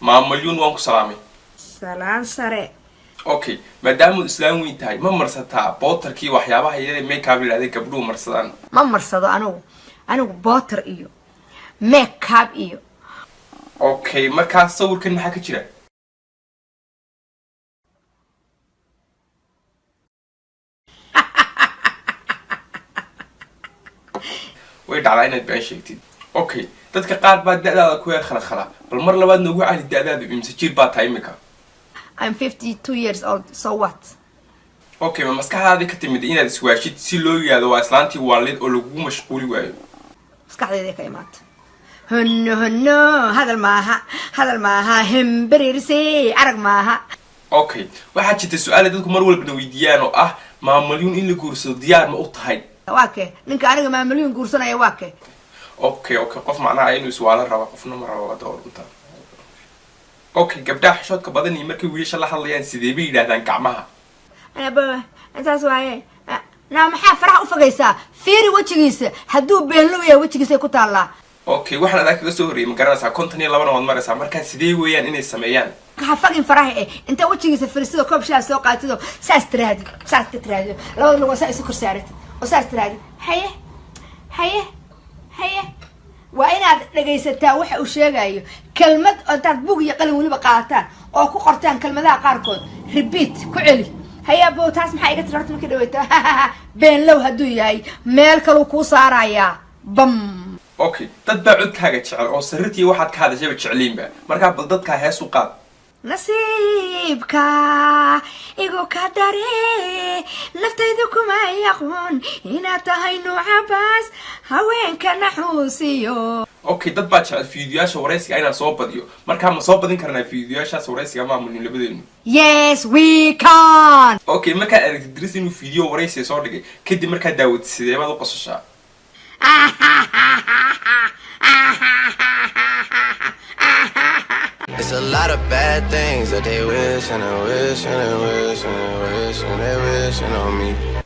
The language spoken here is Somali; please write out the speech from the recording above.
ما مليون وانكو سلامي سلام سري اوكي مادام الاسلام وين تاي ما مرستا بوتركي waxyaabaha yare make up ilaade gabdhuhu marsadaan ma marsado anigu booter iyo make up iyo okay marka sawirkan maxaa ka jira way dhacday inaad baan sheegtid okay dadka qaar baa da'daada ku yar khala bal mar labaad nagu cali da'daada imsa jir baa tahay imika I'm 52 years old so what okay ma maskaxdaada ka timid inaad iswaashid si loo yaado waa islaantii waalid oo lagu mashquuli waayo maskaxdeeda ka imaata hunno hadal maaha hemberirsi arag maaha okay waxa jirta su'aal dadku mar walba weydiiyaan oo ah maamulin in la guursado diyaar ma u tahay waake ninka aniga maamulin guursanaya waake okay qof macnaha inuu iswaala rabo qofna ma rabo doorunta okay gabdhaha xishoodka badan iyo markay wiilasha la hadlayaan sidee bay yiraahdaan gacmaha anaba intaas waaye maxaa faraha u fogaysaa fiiri wajigiisa hadduu beenlow yahay wajigiisa ku taallaa okay waxaan adag kaga soo horreeyay ma garanaysaa 52 wad maraysaa markaan sidee weeyaan inay sameeyaan ka fagin faraha inta wajigiisa fiirsido koob shaah soo qaatido saas tiraahdo labada lugo saas isu korsaaratid oo saas tiraahdo haye waa inaad dhagaysataa waxa uu sheegayo kelmad oo dad buug iyo qalin waliba qaataan oo ku qortaan kelmadaha qaarkood repeat ku celi haya boo taas maxay iga tirartay markii dhaweyta beenlow hadduu yahay meel kale ku saaraya bam okay dad baa codkaaga jecel oo sirritii waxaad ka hadashay jeceliinba marka bal dadka hees u qaad nasiibka igu ka dare naftaydu kuma yaqoon inaad tahay nuuca baas haweenka naxuusiyo okay dad baa jecel fiidiyoyaasha waraysiga inaan soo badiyo marka ma soo badin karnaa fiidiyoyaashaas waraysiga maamulin labadeenu yes we can okay marka aragtid Idris inuu fiidiyo waraysi soo dhigay kadib marka daawad sidee baad u qosashaa It's a lot of bad things that they wish and they wish and they wish and they wish and they wishing on me.